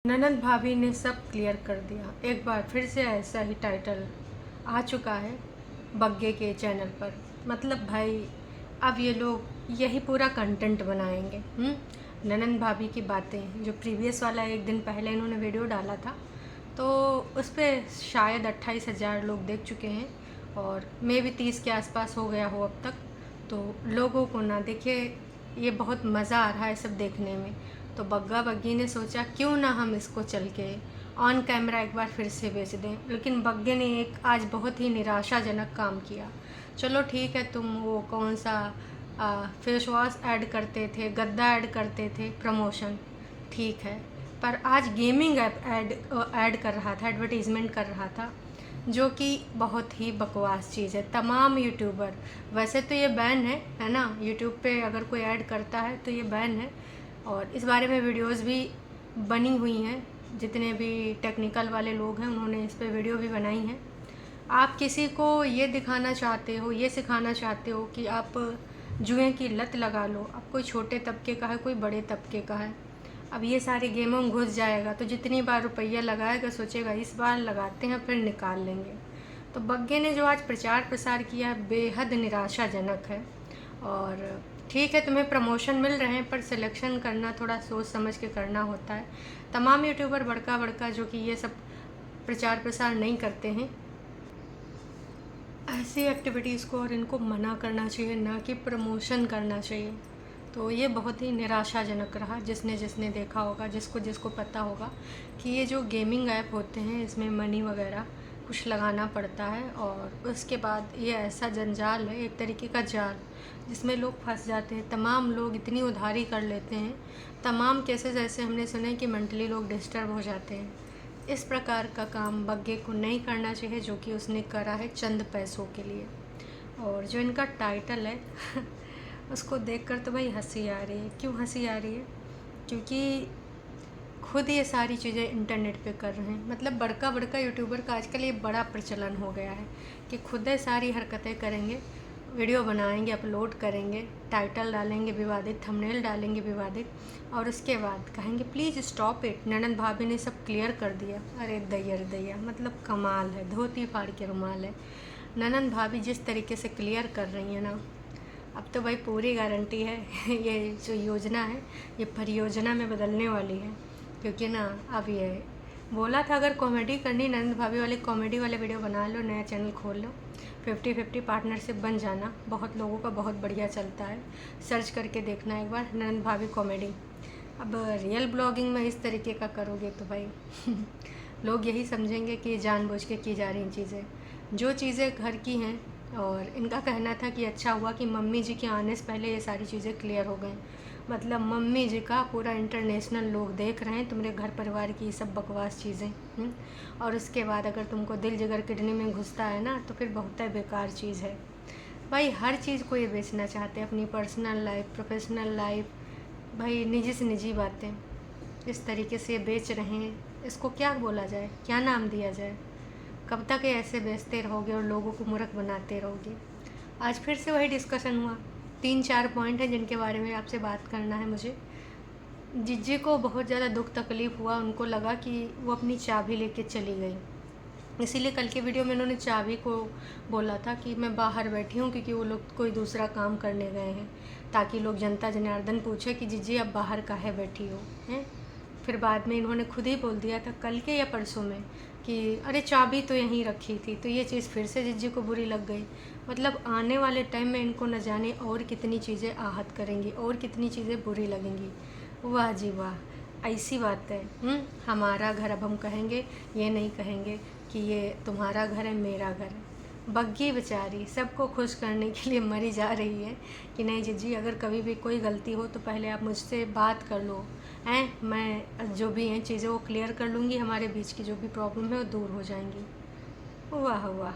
ननद भाभी ने सब क्लियर कर दिया। एक बार फिर से ऐसा ही टाइटल आ चुका है बग्गे के चैनल पर। मतलब भाई अब ये लोग यही पूरा कंटेंट बनाएंगे। ननद भाभी की बातें जो प्रीवियस वाला एक दिन पहले इन्होंने वीडियो डाला था, तो उस पर शायद 28,000 लोग देख चुके हैं और मे भी 30 के आसपास हो गया हो अब तक। तो लोगों को ना देखिए, ये बहुत मज़ा आ रहा है सब देखने में। तो बग्गा बग्गी ने सोचा क्यों ना हम इसको चल के ऑन कैमरा एक बार फिर से बेच दें। लेकिन बग्गे ने एक आज बहुत ही निराशाजनक काम किया। चलो ठीक है, तुम वो कौन सा फेस वॉश ऐड करते थे, गद्दा ऐड करते थे, प्रमोशन ठीक है, पर आज गेमिंग ऐप ऐड कर रहा था, एडवर्टीज़मेंट कर रहा था, जो कि बहुत ही बकवास चीज़ है। तमाम यूट्यूबर, वैसे तो ये बैन है ना, यूट्यूब पे अगर कोई ऐड करता है तो ये बैन है और इस बारे में वीडियोस भी बनी हुई हैं। जितने भी टेक्निकल वाले लोग हैं उन्होंने इस पे वीडियो भी बनाई हैं। आप किसी को ये दिखाना चाहते हो, ये सिखाना चाहते हो कि आप जुए की लत लगा लो, अब कोई छोटे तबके का है, कोई बड़े तबके का है, अब ये सारी गेमों में घुस जाएगा तो जितनी बार रुपया लगाएगा सोचेगा इस बार लगाते हैं फिर निकाल लेंगे। तो बग्गे ने जो आज प्रचार प्रसार किया है बेहद निराशाजनक है। और ठीक है, तुम्हें प्रमोशन मिल रहे हैं पर सिलेक्शन करना थोड़ा सोच समझ के करना होता है। तमाम यूट्यूबर बड़का बड़का जो कि ये सब प्रचार प्रसार नहीं करते हैं, ऐसी एक्टिविटीज़ को और इनको मना करना चाहिए, ना कि प्रमोशन करना चाहिए। तो ये बहुत ही निराशाजनक रहा। जिसने जिसने देखा होगा, जिसको जिसको पता होगा कि ये जो गेमिंग ऐप होते हैं इसमें मनी वगैरह कुछ लगाना पड़ता है और उसके बाद ये ऐसा जंजाल है, एक तरीके का जाल, जिसमें लोग फंस जाते हैं। तमाम लोग इतनी उधारी कर लेते हैं, तमाम केसेस ऐसे हमने सुने कि मेंटली लोग डिस्टर्ब हो जाते हैं। इस प्रकार का काम बग्गे को नहीं करना चाहिए जो कि उसने करा है चंद पैसों के लिए। और जो इनका टाइटल है उसको देखकर तो भाई हंसी आ रही है। क्यों हंसी आ रही है? क्योंकि खुद ये सारी चीज़ें इंटरनेट पे कर रहे हैं। मतलब बड़का बड़का यूट्यूबर का आजकल ये बड़ा प्रचलन हो गया है कि खुद ही सारी हरकतें करेंगे, वीडियो बनाएंगे, अपलोड करेंगे, टाइटल डालेंगे विवादित, थंबनेल डालेंगे विवादित, और उसके बाद कहेंगे प्लीज़ स्टॉप इट, ननद भाभी ने सब क्लियर कर दिया। अरे दैया रे दैया, मतलब कमाल है, धोती फाड़ के रुमाल है। ननद भाभी जिस तरीके से क्लियर कर रही है ना, अब तो भाई पूरी गारंटी है ये जो योजना है ये परियोजना में बदलने वाली है। क्योंकि ना अब ये बोला था अगर कॉमेडी करनी, ननद भाभी वाले कॉमेडी वाले वीडियो बना लो, नया चैनल खोल लो, 50-50 पार्टनरशिप बन जाना। बहुत लोगों का बहुत बढ़िया चलता है, सर्च करके देखना एक बार ननद भाभी कॉमेडी। अब रियल ब्लॉगिंग में इस तरीके का करोगे तो भाई लोग यही समझेंगे कि जानबूझ के की जा रही चीज़ें। जो चीज़ें घर की हैं, और इनका कहना था कि अच्छा हुआ कि मम्मी जी के आने से पहले ये सारी चीज़ें क्लियर हो गई। मतलब मम्मी जी का पूरा इंटरनेशनल लोग देख रहे हैं तुम्हारे घर परिवार की सब बकवास चीज़ें। और उसके बाद अगर तुमको दिल जिगर किडनी में घुसता है ना तो फिर बहुत ही बेकार चीज़ है। भाई हर चीज़ को ये बेचना चाहते हैं, अपनी पर्सनल लाइफ, प्रोफेशनल लाइफ, भाई निजी से निजी बातें इस तरीके से बेच रहे हैं। इसको क्या बोला जाए, क्या नाम दिया जाए? कब तक ये ऐसे बेचते रहोगे और लोगों को मूर्ख बनाते रहोगे? आज फिर से वही डिस्कशन हुआ। 3-4 पॉइंट हैं जिनके बारे में आपसे बात करना है मुझे। जिज्जी को बहुत ज़्यादा दुख तकलीफ़ हुआ, उनको लगा कि वो अपनी चाबी लेके चली गई। इसीलिए कल के वीडियो में उन्होंने चाबी को बोला था कि मैं बाहर बैठी हूँ, क्योंकि वो लोग कोई दूसरा काम करने गए हैं, ताकि लोग जनता जनार्दन पूछे कि जिज्जी अब बाहर काहे बैठी हो हैं। फिर बाद में इन्होंने खुद ही बोल दिया था कल के या परसों में कि अरे चाबी तो यहीं रखी थी। तो ये चीज़ फिर से जिज्जी को बुरी लग गई। मतलब आने वाले टाइम में इनको न जाने और कितनी चीज़ें आहत करेंगी और कितनी चीज़ें बुरी लगेंगी। वाह जी वाह, ऐसी बात है। हमारा घर अब हम कहेंगे, ये नहीं कहेंगे कि ये तुम्हारा घर है मेरा घर है। बग्गी बेचारी सबको खुश करने के लिए मरी जा रही है कि नहीं जिज्जी, अगर कभी भी कोई गलती हो तो पहले आप मुझसे बात कर लो, हैं मैं जो भी हैं चीज़ें वो क्लियर कर लूँगी, हमारे बीच की जो भी प्रॉब्लम है वो दूर हो जाएंगी। वाह वाह,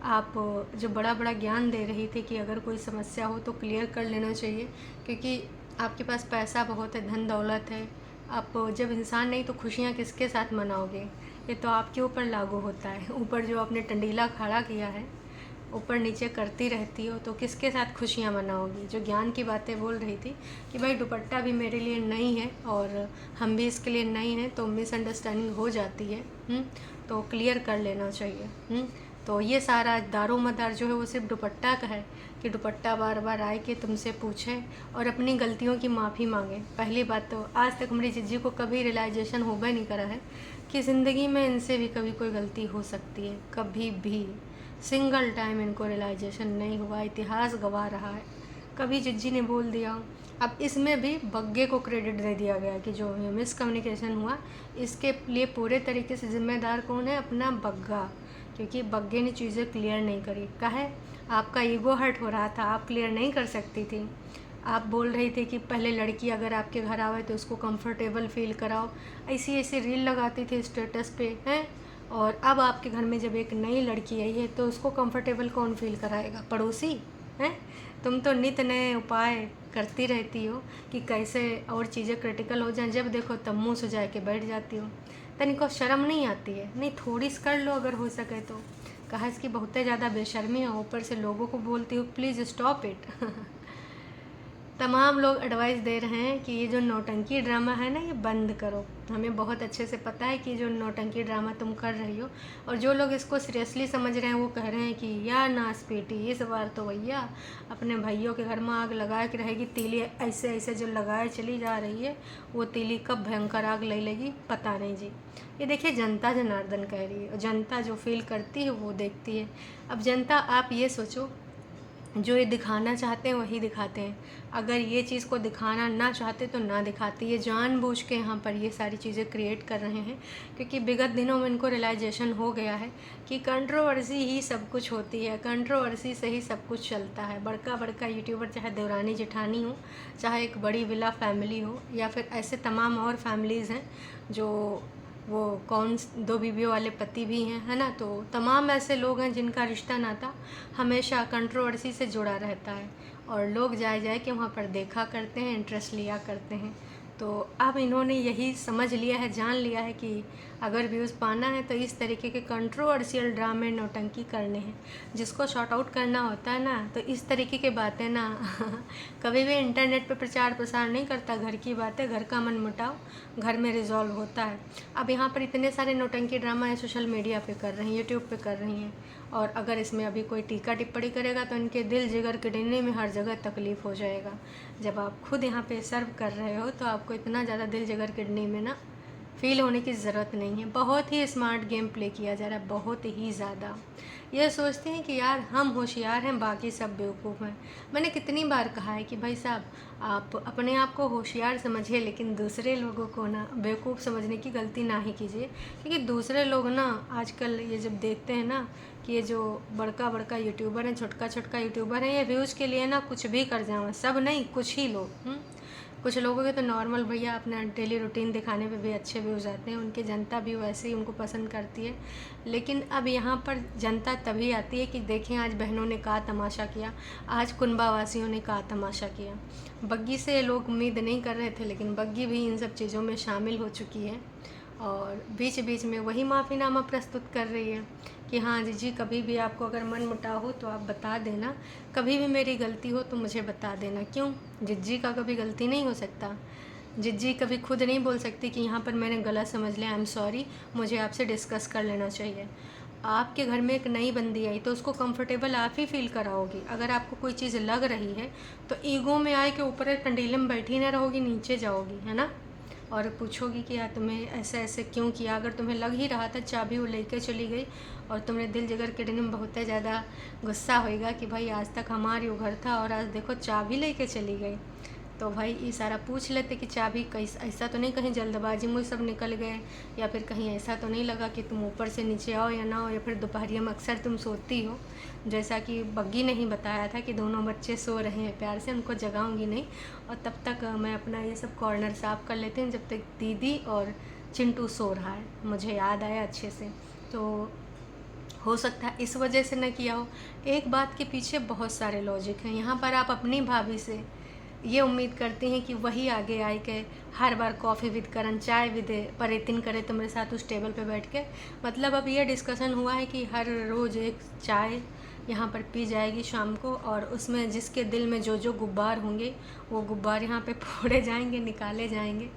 आप जो बड़ा बड़ा ज्ञान दे रही थी कि अगर कोई समस्या हो तो क्लियर कर लेना चाहिए, क्योंकि आपके पास पैसा बहुत है, धन दौलत है। आप जब इंसान नहीं तो खुशियाँ किसके साथ मनाओगे? ये तो आपके ऊपर लागू होता है। ऊपर जो आपने टंडीला खड़ा किया है, ऊपर नीचे करती रहती हो तो किसके साथ खुशियाँ मनाओगी। जो ज्ञान की बातें बोल रही थी कि भाई दुपट्टा भी मेरे लिए नई है और हम भी इसके लिए नई हैं, तो मिसअंडरस्टैंडिंग हो जाती है। तो क्लियर कर लेना चाहिए। तो ये सारा दारो मदार जो है वो सिर्फ दुपट्टा का है कि दुपट्टा बार बार आए कि तुमसे पूछे और अपनी गलतियों की माफ़ी मांगे। पहली बात तो आज तक हमारी जिज्जी को कभी रियलाइजेशन होगा नहीं करा है कि ज़िंदगी में इनसे भी कभी कोई गलती हो सकती है। कभी भी सिंगल टाइम इनको रियलाइजेशन नहीं हुआ, इतिहास गवा रहा है। कभी जिज्जी ने बोल दिया। अब इसमें भी बग्गे को क्रेडिट दे दिया गया कि जो मिसकम्युनिकेशन हुआ इसके लिए पूरे तरीके से जिम्मेदार कौन है, अपना बग्गा, क्योंकि बग्गे ने चीज़ें क्लियर नहीं करी। कहे आपका ईगो हर्ट हो रहा था, आप क्लियर नहीं कर सकती थी। आप बोल रही थी कि पहले लड़की अगर आपके घर आवे तो उसको कंफर्टेबल फील कराओ, ऐसी ऐसी रील लगाती थी स्टेटस पे हैं। और अब आपके घर में जब एक नई लड़की आई है तो उसको कंफर्टेबल कौन फील कराएगा, पड़ोसी हैं। तुम तो नित नए उपाय करती रहती हो कि कैसे और चीज़ें क्रिटिकल हो जाएं, जब देखो तब मुँह सुझा के बैठ जाती हो। तनिको शर्म नहीं आती है? नहीं थोड़ी सी कर लो अगर हो सके तो। कहा इसकी बहुत ज़्यादा बेशर्मी है, ऊपर से लोगों को बोलती हूँ प्लीज़ स्टॉप इट। तमाम लोग एडवाइस दे रहे हैं कि ये जो नौटंकी ड्रामा है ना ये बंद करो। हमें बहुत अच्छे से पता है कि जो नौटंकी ड्रामा तुम कर रही हो, और जो लोग इसको सीरियसली समझ रहे हैं वो कह रहे हैं कि यार नास बेटी इस बार तो भैया अपने भाइयों के घर में आग लगा के रहेगी। तीली ऐसे ऐसे जो लगाए चली जा रही है वो तीली कब भयंकर आग ले लेगी पता नहीं जी। ये देखिए जनता जनार्दन कह रही है, और जनता जो फील करती है वो देखती है। अब जनता आप ये सोचो, जो ये दिखाना चाहते हैं वही दिखाते हैं। अगर ये चीज़ को दिखाना ना चाहते तो ना दिखाते। ये जानबूझ के यहाँ पर ये सारी चीज़ें क्रिएट कर रहे हैं, क्योंकि विगत दिनों में इनको रियलाइजेशन हो गया है कि कंट्रोवर्सी ही सब कुछ होती है, कंट्रोवर्सी से ही सब कुछ चलता है। बड़का बड़का यूट्यूबर, चाहे देवरानी जेठानी हो, चाहे एक बड़ी विला फैमिली हो, या फिर ऐसे तमाम और फैमिलीज़ हैं जो वो कौन दो बीवियों वाले पति भी हैं, है ना। तो तमाम ऐसे लोग हैं जिनका रिश्ता नाता हमेशा कंट्रोवर्सी से जुड़ा रहता है, और लोग जाए जाए के वहाँ पर देखा करते हैं, इंटरेस्ट लिया करते हैं। तो अब इन्होंने यही समझ लिया है, जान लिया है कि अगर व्यूज़ पाना है तो इस तरीके के कंट्रोवर्शियल ड्रामे नौटंकी करने हैं। जिसको शॉर्ट आउट करना होता है ना, तो इस तरीके की बातें ना कभी भी इंटरनेट पे प्रचार प्रसार नहीं करता। घर की बातें, घर का मन मुटाव घर में रिजॉल्व होता है। अब यहाँ पर इतने सारे नौटंकी ड्रामा है सोशल मीडिया पे कर रही हैं, यूट्यूब पे कर रही हैं, और अगर इसमें अभी कोई टीका टिप्पणी करेगा तो इनके दिल जिगर किडनी में हर जगह तकलीफ़ हो जाएगा। जब आप खुद यहाँ पे सर्व कर रहे हो तो आपको इतना ज़्यादा दिल जिगर किडनी में ना फील होने की ज़रूरत नहीं है। बहुत ही स्मार्ट गेम प्ले किया जा रहा है, बहुत ही ज़्यादा। ये सोचते हैं कि यार हम होशियार हैं, बाकी सब बेवकूफ़ हैं। मैंने कितनी बार कहा है कि भाई साहब आप अपने आप को होशियार समझिए, लेकिन दूसरे लोगों को ना बेवकूफ़ समझने की गलती ना ही कीजिए। क्योंकि दूसरे लोग ना आजकल ये जब देखते हैं ना कि ये जो बड़का बड़का यूट्यूबर हैं, छोटका छोटका यूट्यूबर हैं, ये व्यूज़ के लिए ना कुछ भी कर जाएं। सब नहीं, कुछ ही लोग। कुछ लोगों के तो नॉर्मल भैया अपना डेली रूटीन दिखाने पे भी अच्छे व्यूज़ आते हैं, उनके जनता भी वैसे ही उनको पसंद करती है। लेकिन अब यहाँ पर जनता तभी आती है कि देखें आज बहनों ने कहा तमाशा किया, आज कुनबा वासियों ने कहा तमाशा किया। बग्गी से लोग उम्मीद नहीं कर रहे थे, लेकिन बग्गी भी इन सब चीज़ों में शामिल हो चुकी है, और बीच बीच में वही माफ़ीनामा प्रस्तुत कर रही है कि हाँ जी कभी भी आपको अगर मन मुटाव हो तो आप बता देना, कभी भी मेरी गलती हो तो मुझे बता देना। क्यों, जिज्जी का कभी गलती नहीं हो सकता? जिज्जी कभी खुद नहीं बोल सकती कि यहाँ पर मैंने गलत समझ लिया, आई एम सॉरी, मुझे आपसे डिस्कस कर लेना चाहिए। आपके घर में एक नई बंदी आई तो उसको कंफर्टेबल आप ही फील कराओगी। अगर आपको कोई चीज़ लग रही है तो ईगो में आए के ऊपर कंडीले में बैठी ना रहोगी, नीचे जाओगी, है ना, और पूछोगी कि यार तुम्हें ऐसे ऐसे क्यों किया। अगर तुम्हें लग ही रहा था चाबी वो लेके चली गई और तुमने दिल जिगर किडनी में बहुत ज़्यादा गुस्सा होएगा कि भाई आज तक हमारी वो घर था और आज देखो चाबी लेके चली गई, तो भाई ये सारा पूछ लेते कि चाबी कैसा, ऐसा तो नहीं कहीं जल्दबाजी में सब निकल गए, या फिर कहीं ऐसा तो नहीं लगा कि तुम ऊपर से नीचे आओ या ना हो, या फिर दोपहरिया में अक्सर तुम सोती हो। जैसा कि बग्गी ने ही बताया था कि दोनों बच्चे सो रहे हैं प्यार से, उनको जगाऊंगी नहीं, और तब तक मैं अपना ये सब कॉर्नर साफ़ कर लेते हैं जब तक दीदी और चिंटू सो रहा है। मुझे याद आया अच्छे से, तो हो सकता है इस वजह से न किया हो। एक बात के पीछे बहुत सारे लॉजिक हैं। यहाँ पर आप अपनी भाभी से ये उम्मीद करती हैं कि वही आगे आए के हर बार कॉफ़ी विद करन, चाय विद परितिन करे तुम्हारे साथ उस टेबल पे बैठ के। मतलब अब ये डिस्कशन हुआ है कि हर रोज़ एक चाय यहाँ पर पी जाएगी शाम को, और उसमें जिसके दिल में जो जो गुब्बार होंगे वो गुब्बार यहाँ पे फोड़े जाएंगे, निकाले जाएंगे।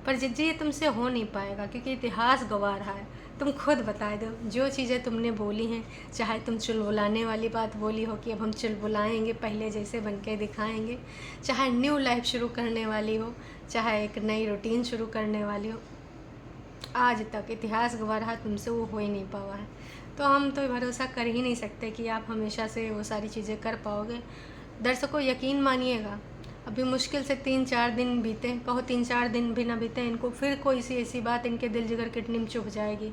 पर जिज्जी ये तुमसे हो नहीं पाएगा, क्योंकि इतिहास गवा रहा है। तुम खुद बता दो, जो चीज़ें तुमने बोली हैं, चाहे तुम चुलबुलाने वाली बात बोली हो कि अब हम चुलबुलाएंगे, पहले जैसे बन के दिखाएंगे, चाहे न्यू लाइफ शुरू करने वाली हो, चाहे एक नई रूटीन शुरू करने वाली हो, आज तक इतिहास गवा रहा, तुमसे वो हो ही नहीं पावा है। तो हम तो भरोसा कर ही नहीं सकते कि आप हमेशा से वो सारी चीज़ें कर पाओगे। दर्शकों, यकीन मानिएगा, अभी मुश्किल से 3-4 दिन बीते, कहो 3-4 दिन भी ना बीते, इनको फिर कोई सी ऐसी बात इनके दिल जिगर किडनी में चुभ जाएगी।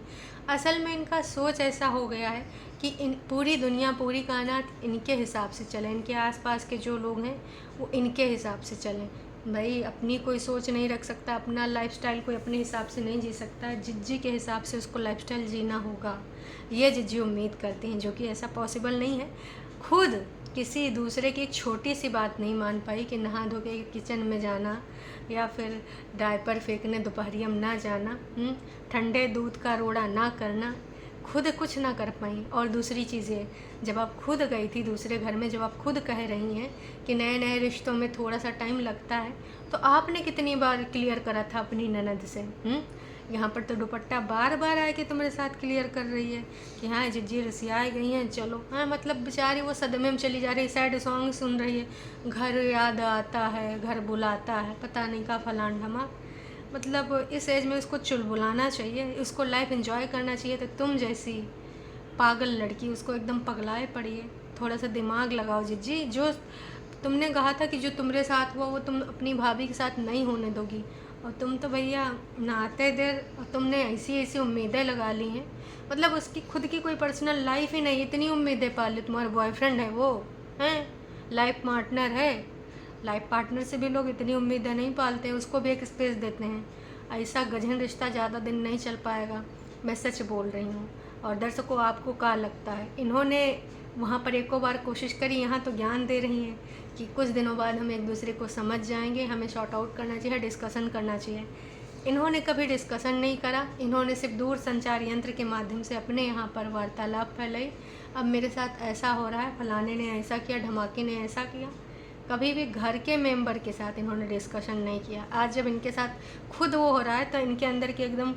असल में इनका सोच ऐसा हो गया है कि इन पूरी दुनिया, पूरी कायनात इनके हिसाब से चले, इनके आसपास के जो लोग हैं वो इनके हिसाब से चलें। भाई अपनी कोई सोच नहीं रख सकता, अपना लाइफस्टाइल कोई अपने हिसाब से नहीं जी सकता, जिज्जी के हिसाब से उसको लाइफस्टाइल जीना होगा, ये जिज्जी उम्मीद करती हैं, जो कि ऐसा पॉसिबल नहीं है। खुद किसी दूसरे की एक छोटी सी बात नहीं मान पाई कि नहा धो के किचन में जाना, या फिर डायपर फेंकने दोपहरिया में ना जाना, ठंडे दूध का रोड़ा ना करना, खुद कुछ ना कर पाई। और दूसरी चीज़ें, जब आप खुद गई थी दूसरे घर में, जब आप खुद कह रही हैं कि नए नए रिश्तों में थोड़ा सा टाइम लगता है, तो आपने कितनी बार क्लियर करा था अपनी ननद से? यहाँ पर तो दुपट्टा बार बार आए कि तुम्हारे साथ क्लियर कर रही है कि हाँ जिज्जी रसियाए गई हैं, चलो। हाँ मतलब बेचारी वो सदमे में चली जा रही है, सैड सॉन्ग सुन रही है, घर याद आता है, घर बुलाता है, पता नहीं का फलान ढमा। मतलब इस एज में उसको चुलबुलाना चाहिए, उसको लाइफ एंजॉय करना चाहिए। तो तुम जैसी पागल लड़की उसको एकदम पगलाए पड़ी है। थोड़ा सा दिमाग लगाओ जिज्जी, जो तुमने कहा था कि जो तुम्हारे साथ हुआ वो तुम अपनी भाभी के साथ नहीं होने दोगी, और तुम तो भैया नहाते देर तुमने ऐसी ऐसी उम्मीदें लगा ली हैं। मतलब उसकी खुद की कोई पर्सनल लाइफ ही नहीं, इतनी उम्मीदें पाली। तुम्हारा बॉयफ्रेंड है, वो हैं लाइफ पार्टनर है, लाइफ पार्टनर से भी लोग इतनी उम्मीदें नहीं पालते हैं, उसको भी एक स्पेस देते हैं। ऐसा गजन रिश्ता ज़्यादा दिन नहीं चल पाएगा, मैं सच बोल रही हूँ। और दर्शकों, आपको क्या लगता है? इन्होंने वहाँ पर एको बार कोशिश करी, यहाँ तो ज्ञान दे रही हैं कि कुछ दिनों बाद हम एक दूसरे को समझ जाएंगे, हमें शॉर्ट आउट करना चाहिए, डिस्कशन करना चाहिए। इन्होंने कभी डिस्कशन नहीं करा, इन्होंने सिर्फ दूर संचार यंत्र के माध्यम से अपने यहाँ पर वार्तालाप फैलाई। अब मेरे साथ ऐसा हो रहा है, फलाने ने ऐसा किया, ढमाके ने ऐसा किया। कभी भी घर के मेंबर के साथ इन्होंने डिस्कशन नहीं किया। आज जब इनके साथ खुद वो हो रहा है तो इनके अंदर की एकदम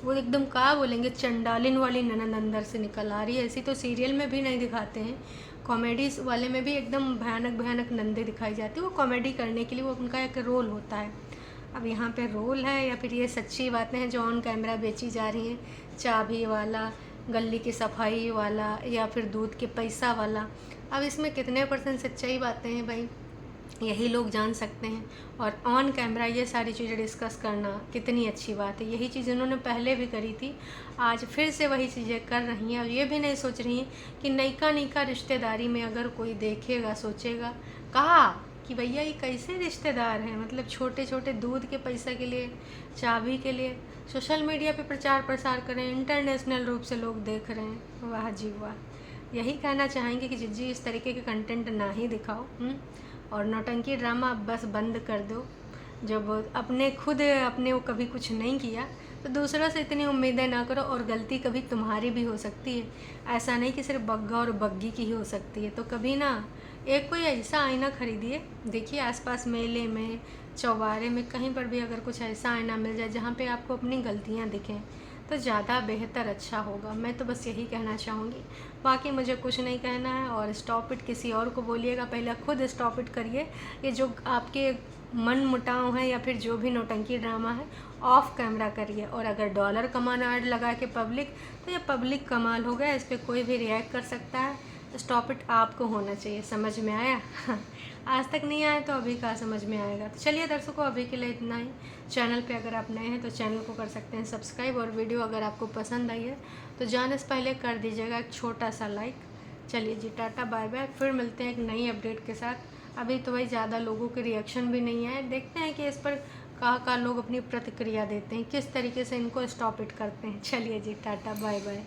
क्या बोलेंगे, चंडालिन वाली ननद अंदर से निकल आ रही है। ऐसी तो सीरियल में भी नहीं दिखाते हैं, कॉमेडी वाले में भी एकदम भयानक भयानक नंदे दिखाई जाती है। वो कॉमेडी करने के लिए वो उनका एक रोल होता है। अब यहाँ पे रोल है या फिर ये सच्ची बातें हैं जो ऑन कैमरा बेची जा रही हैं? चाबी वाला, गली की सफाई वाला, या फिर दूध के पैसा वाला। अब इसमें कितने % सच्चाई बातें हैं भाई, यही लोग जान सकते हैं। और ऑन कैमरा ये सारी चीज़ें डिस्कस करना कितनी अच्छी बात है। यही चीज़ उन्होंने पहले भी करी थी, आज फिर से वही चीज़ें कर रही हैं। और ये भी नहीं सोच रही हैं कि नयका रिश्तेदारी में अगर कोई देखेगा, सोचेगा कहा कि भैया ये कैसे रिश्तेदार हैं, मतलब छोटे छोटे दूध के पैसे के लिए, चाबी के लिए सोशल मीडिया पे प्रचार प्रसार करें, इंटरनेशनल रूप से लोग देख रहे हैं। वाह जी वाह। यही कहना चाहेंगे कि जिज्जी इस तरीके के कंटेंट ना ही दिखाओ, और नौटंकी ड्रामा बस बंद कर दो। जब अपने को कभी कुछ नहीं किया तो दूसरों से इतनी उम्मीदें ना करो। और गलती कभी तुम्हारी भी हो सकती है, ऐसा नहीं कि सिर्फ बग्गा और बग्गी की ही हो सकती है। तो कभी ना एक कोई ऐसा आईना खरीदिए, देखिए आसपास मेले में, चौबारे में, कहीं पर भी अगर कुछ ऐसा आईना मिल जाए जहाँ पे आपको अपनी गलतियाँ दिखें तो ज़्यादा बेहतर अच्छा होगा। मैं तो बस यही कहना चाहूँगी, बाकी मुझे कुछ नहीं कहना है। और स्टॉप इट किसी और को बोलिएगा, पहले खुद स्टॉप इट करिए। ये जो आपके मन मुटाव है या फिर जो भी नौटंकी ड्रामा है, ऑफ कैमरा करिए। और अगर डॉलर कमाना ऐड लगा के पब्लिक, तो ये पब्लिक कमाल हो गया, इस पर कोई भी रिएक्ट कर सकता है। स्टॉप इट आपको होना चाहिए। समझ में आया? आज तक नहीं आया तो अभी का समझ में आएगा। तो चलिए दर्शकों, अभी के लिए इतना ही। चैनल पे अगर आप नए हैं तो चैनल को कर सकते हैं सब्सक्राइब, और वीडियो अगर आपको पसंद आई है तो जाने से पहले कर दीजिएगा एक छोटा सा लाइक। चलिए जी, टाटा बाय बाय, फिर मिलते हैं एक नई अपडेट के साथ। अभी तो भाई ज़्यादा लोगों के रिएक्शन भी नहीं आए, देखते हैं कि इस पर कहाँ लोग अपनी प्रतिक्रिया देते हैं, किस तरीके से इनको स्टॉप इट करते हैं। चलिए जी, टाटा बाय बाय।